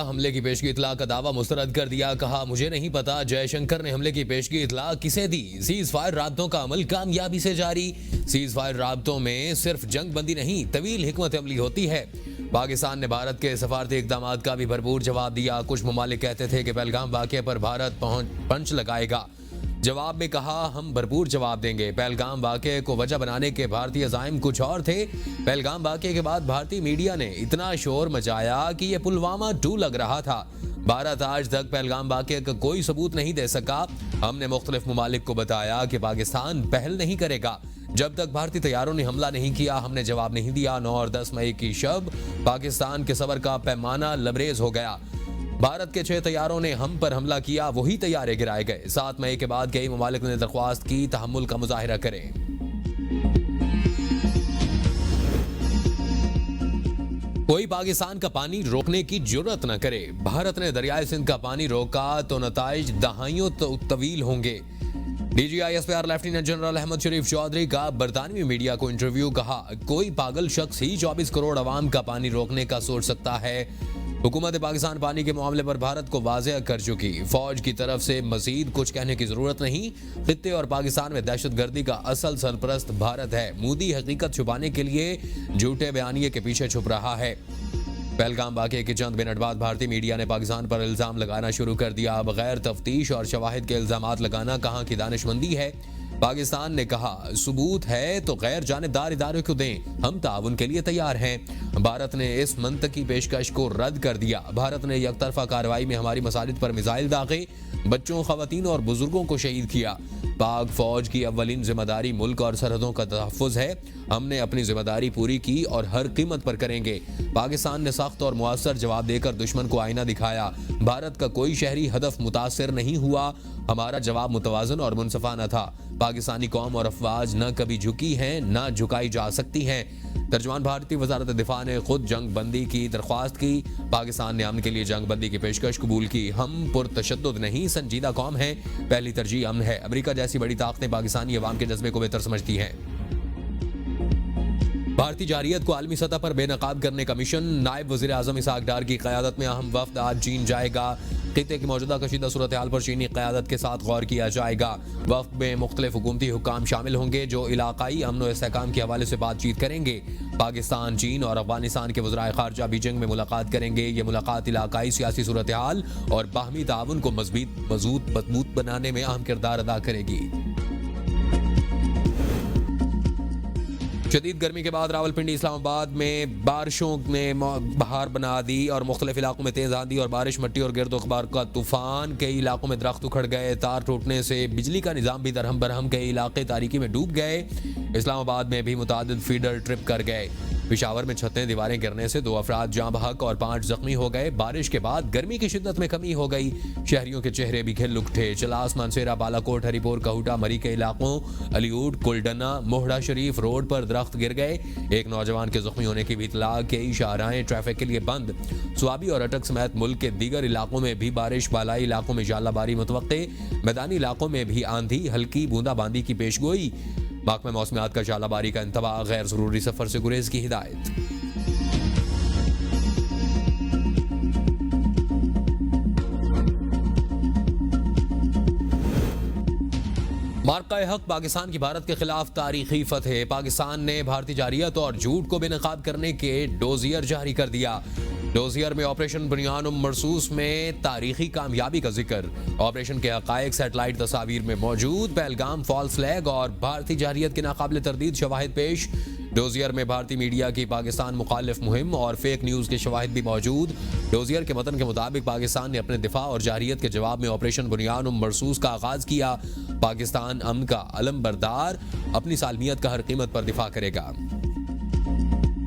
हमले की पेशगी इतला का दावा मुस्तरद कर दिया। कहा मुझे नहीं पता। जयशंकर ने हमले की पेशगी इतला किसे दी? सीज फायर राब्तों का अमल कामयाबी से जारी। सीज फायर राब्तों में सिर्फ जंग बंदी नहीं, तवील हिकमत अमली होती है। पाकिस्तान ने भारत के सफारती इकदाम का भी भरपूर जवाब दिया। कुछ ममालिक कहते थे कि पहलगाम वाक़े पर भारत पंच लगाएगा। जवाब में कहा हम भरपूर जवाब देंगे। पहलगाम वाक़े को वजह बनाने के भारतीय अज़ाइम कुछ और थे। पहलगाम वाक़े के बाद भारतीय मीडिया ने इतना शोर मचाया कि यह पुलवामा 2 लग रहा था। भारत आज तक पहलगाम वाक़े का कोई सबूत नहीं दे सका। हमने मुख्तलिफ ममालिक को बताया कि पाकिस्तान पहल नहीं करेगा जब तक भारतीय तैयारों ने हमला नहीं किया। हमने जवाब नहीं दिया। 9 और 10 मई की शब पाकिस्तान के सबर का पैमाना लबरेज हो गया। भारत के 6 तैयारों ने हम पर हमला किया, वही तैयारे गिराए गए। 7 मई के बाद कई ममालिक ने दरख्वास्त की तहम्मुल का मुजाहिरा करें। कोई पाकिस्तान का पानी रोकने की जुर्रत न करे। भारत ने दरियाए सिंध का पानी रोका तो नताइज दहाइयों तवील होंगे। DGISPR लेफ्टिनेंट जनरल अहमद शरीफ चौधरी का बरतानवी मीडिया को इंटरव्यू। कहा कोई पागल शख्स ही 24 करोड़ अवाम का पानी रोकने का सोच सकता है। हुकूमत पाकिस्तान पानी के मामले पर भारत को वाज़ेह कर चुकी। फौज की तरफ से मजीद कुछ कहने की जरूरत नहीं। खित्ते और पाकिस्तान में दहशतगर्दी का असल सरपरस्त भारत है। मोदी हकीकत छुपाने के लिए झूठे बयानिए के पीछे छुप रहा है। पहलगाम वाक़े के चंद मिनट बाद भारतीय मीडिया ने पाकिस्तान पर इल्जाम लगाना शुरू कर दिया। बगैर तफ्तीश और शवाहिद के इल्जामात लगाना कहाँ की दानिशमंदी है। पाकिस्तान ने कहा सबूत है तो गैर जानिबदार इदारों को दें, हम ताउन के लिए तैयार हैं। भारत ने इस मंतकी पेशकश को रद्द कर दिया। भारत ने यकतरफा कार्रवाई में हमारी मसाजिद पर मिसाइल दागे, बच्चों, खवातीन और बुजुर्गों को शहीद किया। पाक फौज की अव्वलीन जिम्मेदारी मुल्क और सरहदों का तहफ़्फ़ुज़ है। हमने अपनी जिम्मेदारी पूरी की और हर कीमत पर करेंगे। पाकिस्तान ने सख्त और मुअस्सर जवाब देकर दुश्मन को आईना दिखाया। भारत का कोई शहरी हदफ मुतासिर नहीं हुआ। हमारा जवाब मुतवाज़न और मुनसफाना था। पाकिस्तानी कौम और अफवाज न कभी झुकी हैं न झुकाई जा सकती हैं। तर्जुमान भारतीय वजारत दिफा ने खुद जंग बंदी की दरख्वास्त की। पाकिस्तान ने अमन के लिए जंग बंदी की पेशकश कबूल की। हम पुरतशद्दुद नहीं, संजीदा कौम है। पहली तरजीह अमन है। अमेरिका जैसी बड़ी ताकतें पाकिस्तानी अवाम के जज्बे को बेहतर समझती हैं। भारतीय जारियत को आलमी सतह पर बेनकाब करने का मिशन। नायब वज़ीर आज़म इसहाक डार की क़यादत में अहम वफ़द आज चीन जाएगा। खित्ते की मौजूदा कशीदा सूरत हाल पर चीनी क़यादत के साथ गौर किया जाएगा। वफ़द में मुख्तलिफ हुकूमती हुक्काम शामिल होंगे जो इलाकाई अमन व इस्तेहकाम के हवाले से बातचीत करेंगे। पाकिस्तान, चीन और अफगानिस्तान के वज़राए ख़ारजा बीजिंग में मुलाकात करेंगे। ये मुलाकात इलाकाई सियासी सूरत हाल और बाहमी ताउन को मजबूत बनाने में अहम किरदार अदा करेगी। शदीद गर्मी के बाद रावलपिंडी, इस्लामाबाद में बारिशों ने बहार बना दी और मुख्तलिफ इलाकों में तेज आंधी और बारिश, मट्टी और गिरद गुबार का तूफान। कई इलाकों में दरख्त उखड़ गए। तार टूटने से बिजली का निज़ाम भी दरहम बरहम। कई इलाके तारीकी में डूब गए। इस्लामाबाद में भी मुतादिद फीडर ट्रिप कर गए। पिशावर में छतें दीवारें गिरने से 2 अफराद जाँ बहक और 5 जख्मी हो गए। बारिश के बाद गर्मी की शिद्दत में कमी हो गई। शहरियों के चेहरे भी खिल उठे। चलास, मानसेरा, बालाकोट, हरिपुर, कहूटा, मरी के इलाकों, अलीऊड, कुलडना, मोहड़ा शरीफ रोड पर दरख्त गिर गए। एक नौजवान के जख्मी होने की भी इतला। कई शाहराहें ट्रैफिक के लिए बंद। स्वाबी और अटक समेत मुल्क के दीगर इलाकों में भी बारिश। बालाई इलाकों में जालाबारी मुतवक्के। मैदानी इलाकों में भी आंधी, हल्की बूंदाबांदी की पेशगोई। महकमा मौसमियात का जालाबारी का इंतबाह। गैर जरूरी सफर से गुरेज की हिदायत। मार्का हक पाकिस्तान की भारत के खिलाफ तारीखी फतह। पाकिस्तान ने भारतीय जारियत और झूठ को बेनकाब करने के डोजियर जारी कर दिया। डोजियर में ऑपरेशन बुनियान मरसूस में तारीखी कामयाबी का जिक्र। ऑपरेशन के हकायक सैटेलाइट तस्वीर में मौजूद। पहलगाम, फॉल्स फ्लैग और भारतीय जारियत के नाकाबिल तरदीद शवाहिद पेश। डोजियर में भारतीय मीडिया की पाकिस्तान मुखालिफ मुहिम और फेक न्यूज़ के शवाहिद भी मौजूद। डोजियर के मतन के मुताबिक पाकिस्तान ने अपने दिफा और जारियत के जवाब में ऑपरेशन बुनियान मरसूस का आगाज किया। पाकिस्तान अमन का अलम बरदार, अपनी सालमियत का हर कीमत पर दिफा करेगा।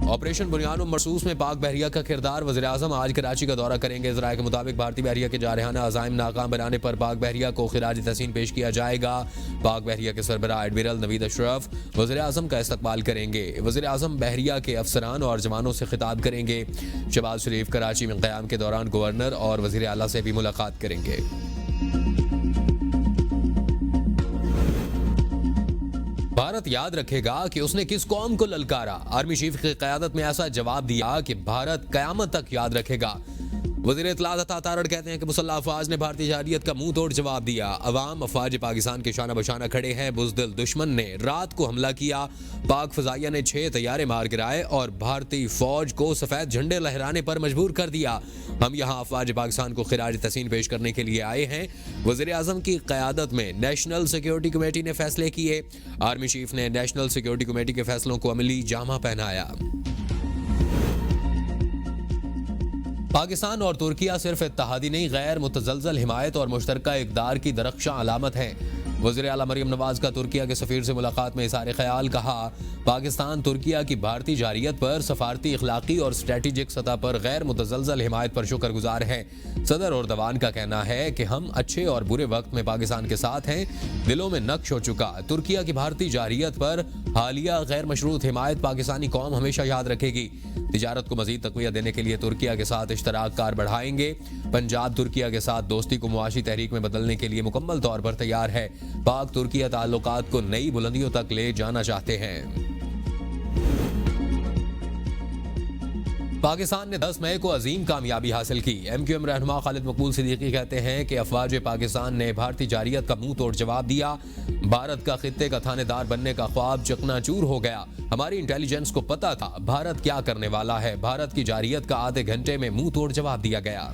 ऑपरेशन बुनियान मरसूस में पाक बहरिया का किरदार। वज़ीर आज़म आज कराची का दौरा करेंगे। ज़राए के मुताबिक भारतीय बहरिया के जारहाना अज़ाइम नाकाम बनाने पर पाक बहरिया को खिराज तहसीन पेश किया जाएगा। पाक बहरिया के सरबराह एडमिरल नवीद अशरफ वज़ीर आज़म का इस्तकबाल करेंगे। वज़ीर आज़म बहरिया के अफसरान और जवानों से खिताब करेंगे। शहबाज शरीफ कराची में क़याम के दौरान गवर्नर और वज़ीर आला से भी मुलाकात करेंगे। भारत याद रखेगा कि उसने किस कौम को ललकारा। आर्मी चीफ की क़यादत में ऐसा जवाब दिया कि भारत क़यामत तक याद रखेगा। वज़ीर इत्तलात अता तारड़ कहते हैं कि मुसल्लह अफवाज ने भारतीय जारियत का मुंह तोड़ जवाब दिया। अवाम अफवाज पाकिस्तान के शाना बशाना खड़े हैं। बुज़दिल दुश्मन ने रात को हमला किया। पाक फजाइया ने 6 तैयारे मार गिराए और भारतीय फौज को सफ़ेद झंडे लहराने पर मजबूर कर दिया। हम यहाँ अफवाज पाकिस्तान को खिराज तहसीन पेश करने के लिए आए हैं। वज़ीर आज़म की क़यादत में नेशनल सिक्योरिटी कमेटी ने फैसले किए। आर्मी चीफ ने नेशनल सिक्योरिटी कमेटी के फैसलों को अमली जामा पहनाया। पाकिस्तान और तुर्किया सिर्फ इत्तेहादी नहीं, गैर मुतज़लज़ल हिमायत और मुश्तरका इक़दार की दरख्शां अलामत हैं। वज़ीर आला मरियम नवाज का तुर्किया के सफ़ीर से मुलाकात में इज़हार ख़याल। कहा, पाकिस्तान तुर्किया की भारतीय जारियत पर सफारती, इखलाकी और स्ट्रेटेजिक सतह पर गैर मुतज़लज़ल हिमायत पर शुक्रगुजार हैं। सदर एर्दोगान का कहना है कि हम अच्छे और बुरे वक्त में पाकिस्तान के साथ हैं। दिलों में नक्श हो चुका तुर्किया की भारतीय जारियत पर हालिया गैर मशरूत हिमायत पाकिस्तानी कौम हमेशा याद रखेगी। तिजारत को मज़ीद तक़वियत देने के लिए तुर्किया के साथ इश्तराक कार बढ़ाएंगे। पंजाब तुर्किया के साथ दोस्ती को मुआशी तहरीक में बदलने के लिए मुकम्मल तौर पर तैयार है। पाक तुर्किया ताल्लुकात को नई बुलंदियों तक ले जाना चाहते हैं। पाकिस्तान ने 10 मई को अजीम कामयाबी हासिल की। MQM रहनुमा खालिद मकबूल सिद्दीकी कहते हैं कि अफवाज पाकिस्तान ने भारतीय जारियत का मुंह तोड़ जवाब दिया। भारत का खित्ते का थानेदार बनने का ख्वाब चकनाचूर हो गया। हमारी इंटेलिजेंस को पता था भारत क्या करने वाला है। भारत की जारियत का आधे घंटे में मुंह तोड़ जवाब दिया गया।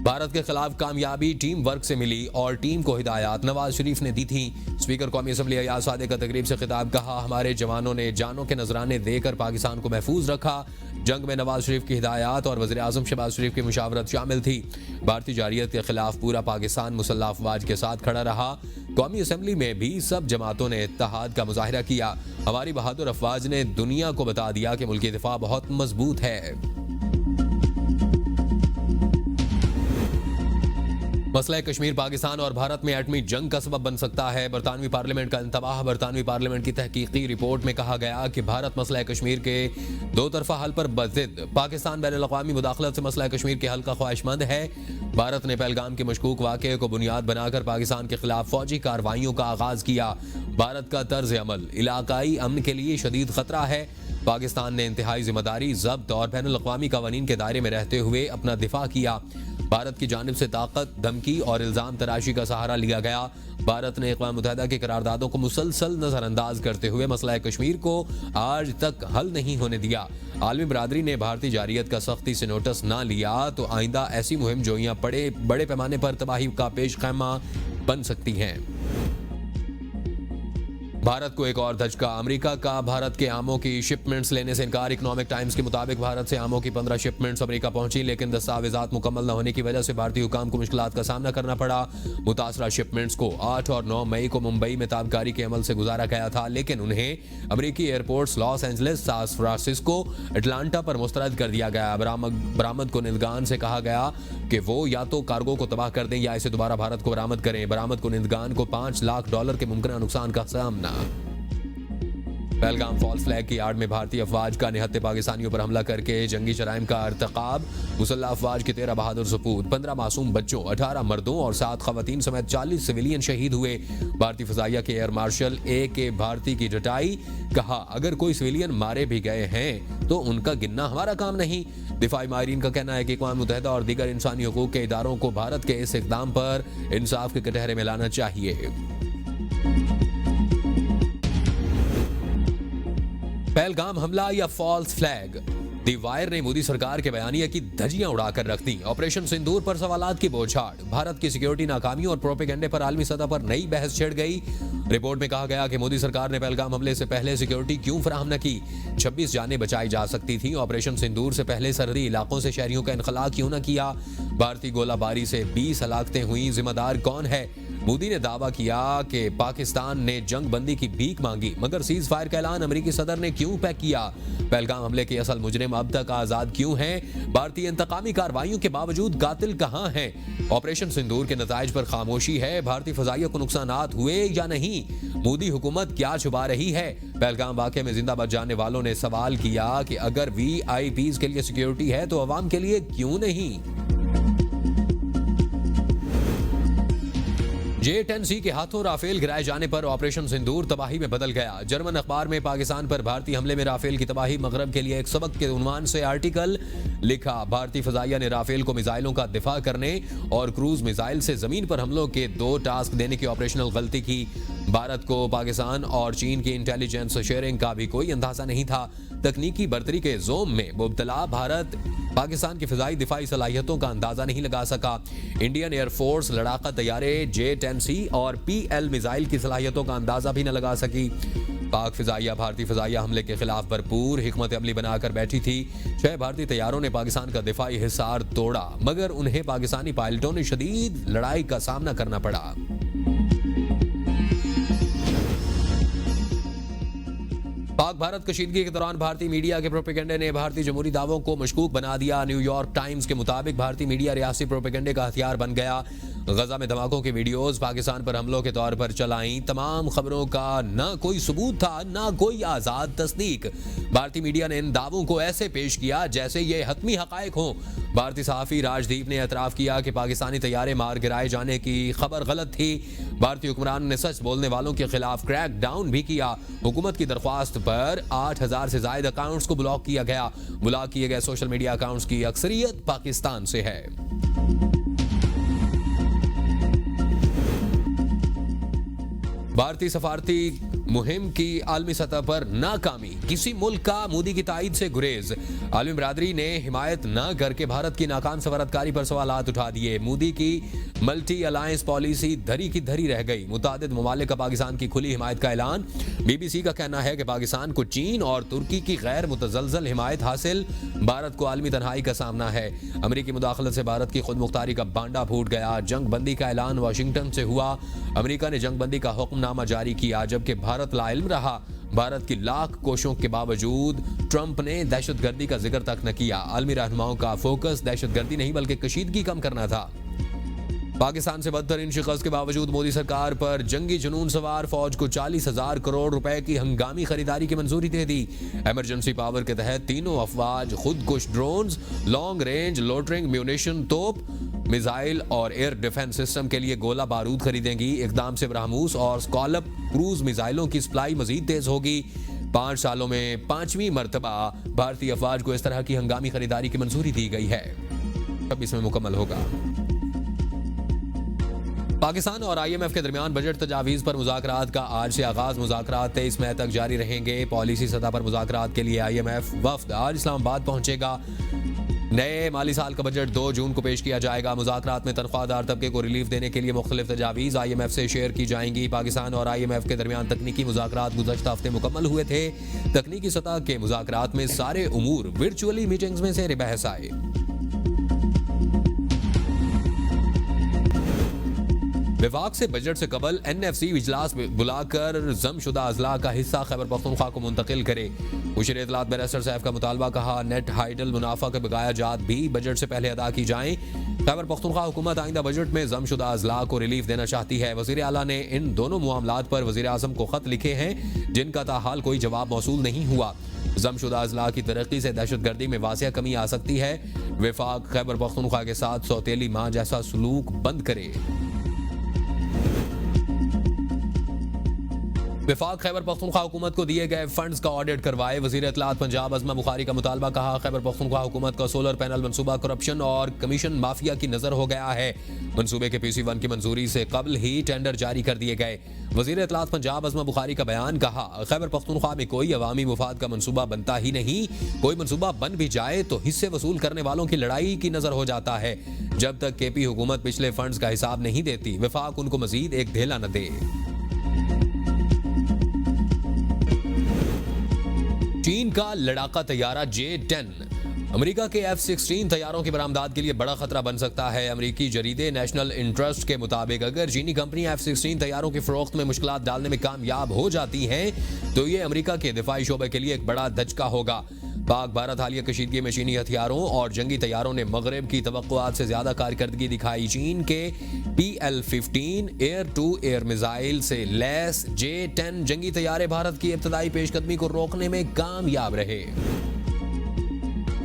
भारत के खिलाफ कामयाबी टीम वर्क से मिली और टीम को हिदायत नवाज शरीफ ने दी थी। स्पीकर कौमी असम्बली अयाज सादिक का तकरीब से खिताब। कहा, हमारे जवानों ने जानों के नजराने देकर पाकिस्तान को महफूज रखा। जंग में नवाज शरीफ की हिदायत और वज़ीर आज़म शहबाज शरीफ की मुशावरत शामिल थी। भारतीय जारियत के खिलाफ पूरा पाकिस्तान मुसल्लह अफवाज के साथ खड़ा रहा। कौमी असम्बली में भी सब जमातों ने इत्तेहाद का मुजाहिरा किया। हमारी बहादुर अफवाज ने दुनिया को बता दिया कि मुल्की दिफा बहुत मजबूत है। मसला कश्मीर पाकिस्तान और भारत में एटमी जंग का सबब बन सकता है। बरतानवी पार्लियामेंट का इंतबाह। बरतानवी पार्लियामेंट की तहकीकी रिपोर्ट में कहा गया कि भारत मसला कश्मीर के दो तरफा हल पर बज़िद। पाकिस्तान बैनुल-अक़वामी मुदाखलत से मसला कश्मीर के हल का ख्वाहिशमंद है। भारत ने पहलगाम के मशकूक वाक़े को बुनियाद बनाकर पाकिस्तान के खिलाफ फौजी कार्रवाइयों का आगाज किया। भारत का तर्ज अमल इलाकाई अमन के लिए शदीद खतरा है। पाकिस्तान ने इंतहाई जिम्मेदारी, ज़ब्त और बैनुल-अक़वामी कवानीन के दायरे में रहते हुए अपना दिफा किया। भारत की जानिब से ताकत, धमकी और इल्जाम तराशी का सहारा लिया गया। भारत ने अक़वाम मुत्तहिदा की करारदादों को मुसलसल नजरअंदाज करते हुए मसला कश्मीर को आज तक हल नहीं होने दिया। आलमी बरादरी ने भारतीय जारियत का सख्ती से नोटिस ना लिया तो आइंदा ऐसी मुहिम जोइयां बड़े पैमाने पर तबाही का पेश खैमा बन सकती हैं। भारत को एक और धचका। अमेरिका का भारत के आमों की शिपमेंट्स लेने से इनकार। इकोनॉमिक टाइम्स के मुताबिक भारत से आमों की 15 शिपमेंट्स अमेरिका पहुंची, लेकिन दस्तावेजात मुकम्मल न होने की वजह से भारतीय हुकाम को मुश्किलात का सामना करना पड़ा। मुतासरा शिपमेंट्स को 8 और 9 मई को मुंबई में ताबकारी के अमल से गुजारा गया था, लेकिन उन्हें अमेरिकी airports Los Angeles, San Francisco, Atlanta पर मुस्तरद कर दिया गया। बरामद कुनिंदगान से कहा गया कि वो या तो कार्गो को तबाह कर दें या इसे दोबारा भारत को बरामद करें। बरामद कुनिंदगान को $5 लाख के मुमकिन नुकसान का सामना। पहलगाम फॉल्स फ्लैग की आड़ में भारतीय अफवाज का निहत्ते पाकिस्तानियों पर हमला करके जंगी जराइम का इर्तिकाब। मुसल्लह अफवाज के 13 बहादुर सपूत, 15 मासूम बच्चों, 18 मर्दों और 7 खवातीन समेत 40 सिविलियन शहीद हुए। भारतीय फजाइया के एयर मार्शल A.K. भारती की डटाई। कहा, अगर कोई सिविलियन मारे भी गए हैं तो उनका गिनना हमारा काम नहीं। दिफाई माहिरीन का कहना है कि अक़वाम मुत्तहिदा और दीगर इंसानी हुकूक के इदारों को भारत के इस इक़दाम पर इंसाफ के कटहरे में लाना चाहिए। पहलगाम हमला या फॉल्स फ्लैग। दी वायर ने मोदी सरकार के बयानिया की धज्जियां उड़ाकर रख दी। ऑपरेशन सिंदूर पर सवालात की बौछार। भारत की सिक्योरिटी नाकामियों और प्रोपेगेंडे पर आलमी सतह पर नई बहस छिड़ गई। रिपोर्ट में कहा गया कि मोदी सरकार ने पहलगाम हमले से पहले सिक्योरिटी क्यों फराहम न की। 26 जानें बचाई जा सकती थी। ऑपरेशन सिंदूर से पहले सरहदी इलाकों से शहरियों का इनखला क्यों न किया। भारतीय गोलाबारी से 20 हलाकतें हुई, जिम्मेदार कौन है। मोदी ने दावा किया कि पाकिस्तान ने जंग बंदी की भीख मांगी, मगर सीज फायर का ऐलान अमेरिकी सदर ने क्यों पैक किया। पहलगाम हमले के असल मुजरिम अब तक आजाद क्यों हैं। भारतीय इंतकामी कार्रवाइयों के बावजूद कातिल कहां हैं। ऑपरेशन सिंदूर के नताइज पर खामोशी है। भारतीय फजाइया को नुकसानात हुए या नहीं। मोदी हुकूमत क्या छुपा रही है। पहलगाम वाकये में जिंदा बच जाने वालों ने सवाल किया कि अगर VIPs के लिए सिक्योरिटी है तो अवाम के लिए क्यों नहीं। J-10C के हाथों राफेल गिराए जाने पर ऑपरेशन सिंदूर तबाही में बदल गया। जर्मन अखबार में पाकिस्तान पर भारतीय हमले में राफेल की तबाही मगरब के लिए एक सबक के उन्वान से आर्टिकल लिखा। भारतीय फजाइया ने राफेल को मिसाइलों का दिफा करने और क्रूज मिसाइल से जमीन पर हमलों के 2 टास्क देने की ऑपरेशनल गलती की। भारत को पाकिस्तान और चीन की इंटेलिजेंस शेयरिंग का भी कोई अंदाजा नहीं था। तकनीकी बर्तरी के जोम में मुब्तला भारत पाकिस्तान की फिजाई दिफाई सलाहियतों का अंदाजा नहीं लगा सका। इंडियन एयरफोर्स लड़ाका तैयारे J-10C और PL मिसाइल की सलाहियतों का अंदाजा भी न लगा सकी। पाक फिजाइया भारतीय फिजाइया हमले के खिलाफ भरपूर हिकमत अमली बनाकर बैठी थी। 6 भारतीय तैयारों ने पाकिस्तान का दिफाई हिसार तोड़ा, मगर उन्हें पाकिस्तानी पायलटों ने शदीद लड़ाई का सामना करना पड़ा। पाक भारत कशीदगी के दौरान भारतीय मीडिया के प्रोपेगेंडे ने भारतीय जमहूरी दावों को मशकूक बना दिया। न्यूयॉर्क टाइम्स के मुताबिक भारतीय मीडिया रियासती प्रोपेगेंडे का हथियार बन गया। गजा में धमाकों के वीडियोस पाकिस्तान पर हमलों के तौर पर चलाई। तमाम खबरों का ना कोई सबूत था, ना कोई आजाद तस्दीक। भारतीय मीडिया ने इन दावों को ऐसे पेश किया जैसे ये हतमी हकायक हों। भारतीय सहाफी राजदीप ने एतराफ किया कि पाकिस्तानी तैयारे मार गिराए जाने की खबर गलत थी। भारतीय हुक्मरान ने सच बोलने वालों के खिलाफ क्रैक डाउन भी किया। हुकूमत की दरख्वास्त पर 8,000 से ज्यादा अकाउंट्स को ब्लॉक किया गया। ब्लॉक किए गए सोशल मीडिया अकाउंट्स की अक्सरियत पाकिस्तान से है। भारतीय सफारती मुहिम की आलमी सतह पर नाकामी। किसी मुल्क का मोदी की ताईद से गुरेज। आलमी बरादरी ने हिमायत न करके भारत की नाकाम सफारतकारी पर सवालात उठा दिए। मोदी की मल्टी अलायंस पॉलिसी धरी की धरी रह गई। मुतादिद ममालिक का पाकिस्तान की खुली हिमायत का ऐलान। BBC का कहना है कि पाकिस्तान को चीन और तुर्की की गैर मुतजलजल हिमायत हासिल। भारत को आलमी तन्हाई का सामना है। अमरीकी मुदाखलत से भारत की खुद मुख्तारी का बांडा फूट गया। जंग बंदी का ऐलान वाशिंगटन से हुआ। अमरीका ने जंग बंदी का हुक्मनामा जारी किया, जबकि भारत लाइल्म रहा। भारत की लाख कोशिशों के बावजूद ट्रंप ने दहशतगर्दी का जिक्र तक न किया। आलमी रहनुमाओं का फोकस दहशतगर्दी नहीं बल्कि कशीदगी कम करना था। पाकिस्तान से बदतरीन शिकस्त के बावजूद मोदी सरकार पर जंगी जुनून सवार फौज को 40,000 करोड़ रुपए की हंगामी खरीदारी की मंजूरी दे दी। इमरजेंसी पावर के तहत तीनों अफवाज खुदकुश ड्रोन्स, लॉन्ग रेंज लोटरिंग म्यूनिशन तोप, मिसाइल और एयर डिफेंस सिस्टम के लिए गोला बारूद खरीदेंगी। इकदाम से ब्रह्मोस और स्कॉलप क्रूज मिसाइलों की सप्लाई मजीद तेज होगी। 5 सालों में 5वीं मरतबा भारतीय अफवाज को इस तरह की हंगामी खरीदारी की मंजूरी दी गई है। अब इसमें मुकम्मल होगा। पाकिस्तान और IMF के दरमियान बजट तजावीज़ पर मुज़ाकरात का आज से आगाज। मुज़ाकरात 23 मई तक जारी रहेंगे। पॉलिसी सतह पर मुज़ाकरात के लिए IMF वफ्द आज इस्लामाबाद पहुंचेगा। नए माली साल का बजट 2 जून को पेश किया जाएगा। मुज़ाकरात में तनख्वाहदार तबके को रिलीफ देने के लिए मुख्तलिफ तजावीज़ IMF से शेयर की जाएंगी। पाकिस्तान और IMF के दरमियान तकनीकी मुज़ाकरात गुज़श्ता हफ्ते मुकम्मल हुए थे। तकनीकी सतह के मुज़ाकरात में सारे उमूर वर्चुअली मीटिंग्स में से बहस आए। विभाग से बजट से कबल NFC इजलास बुलाकर जमशुदा अजला का हिस्सा खैबर पख्तूनख्वा को मुंतकिल करे। मुशीर इत्तलात बैरिस्टर सैफ का मुतालबा, कहा नेट हाइडल मुनाफा के बकाया जात भी बजट से पहले अदा की जाएं। खैबर पख्तूनख्वा हुकूमत आइंदा बजट में जमशुदा अजला को रिलीफ देना चाहती है। वज़ीर आला ने इन दोनों मामलात पर वज़ीर आज़म को खत लिखे हैं, जिनका ताहाल कोई जवाब मौसूल नहीं हुआ। जमशुदा अजला की तरक्की से दहशतगर्दी में वाज़िया कमी आ सकती है। विफाक खैबर पख्तूनख्वा के साथ सौतेली माँ जैसा सलूक बंद करे। विफाक खैबर पख्तूनख्वा हुकूमत को दिए गए फंड्स का ऑडिट करवाए। वज़ीर इत्तलात पंजाब अज़मा बुखारी का मुतालबा, कहा खैबर पख्तूनख्वा हुकूमत का सोलर पैनल मंसूबा करप्शन और कमीशन माफिया की नजर हो गया है। मंसूबे के PC1 की मंजूरी से कबल ही टेंडर जारी कर दिए गए। वज़ीर इत्तलात पंजाब अज़मा बुखारी का बयान, कहा खैबर पख्तूनख्वा में कोई अवामी मुफाद का मंसूबा बनता ही नहीं। कोई मंसूबा बन भी जाए तो हिस्से वसूल करने वालों की लड़ाई की नजर हो जाता है। जब तक KP हुकूमत पिछले फंड्स का हिसाब नहीं देती, विफाक उनको मजीद एक ढेला न दे। चीन का लड़ाका तैयारा J-10 अमेरिका के F-16 तैयारों की बरामदात के लिए बड़ा खतरा बन सकता है। अमेरिकी जरीदे नेशनल इंटरेस्ट के मुताबिक अगर चीनी कंपनियां F-16 तैयारों की फरोख्त में मुश्किलात डालने में कामयाब हो जाती हैं तो ये अमेरिका के दिफाई शोबे के लिए एक बड़ा धचका होगा। पाक भारत हालिया कशीदगी में चीनी हथियारों और जंगी तैयारों ने मगरब की तवक्कुआत से ज्यादा कारकर्दगी दिखाई। चीन के PL-15 air to air missile से लैस J-10 जंगी तैयारे भारत की इब्तदाई पेशकदमी को रोकने में कामयाब रहे।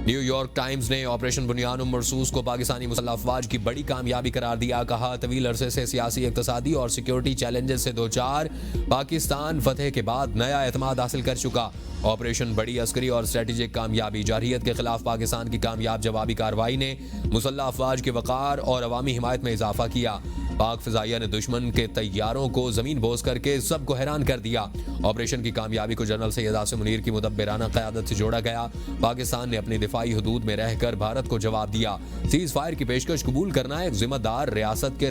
न्यूयॉर्क टाइम्स ने ऑपरेशन बुनियान मरसूस को पाकिस्तानी मुसल्लह अफवाज की बड़ी कामयाबी करार दिया। कहा, तवील अरसे से सियासी, इक्तसादी और सिक्योरिटी चैलेंजेस से दो चार, पाकिस्तान फतह के बाद नया एतमाद हासिल कर चुका। ऑपरेशन बड़ी अस्करी और स्ट्रेटेजिक कामयाबी। जारहियत के खिलाफ पाकिस्तान की कामयाब जवाबी कार्रवाई ने मुसल्लह अफवाज के वक़ार और अवामी हिमायत में इजाफा किया। पाक फिजाइया ने दुश्मन के तैयारों को जमीन बोस करके सबको हैरान कर दिया। ऑपरेशन की कामयाबी को जनरल सैयद आसिम मुनीर की मुदब्बिराना क़यादत से जोड़ा गया। पाकिस्तान ने अपनी दिफाई हदूद में रहकर भारत को जवाब दिया। सीज फायर की पेशकश कबूल करना एक जिम्मेदार रियासत के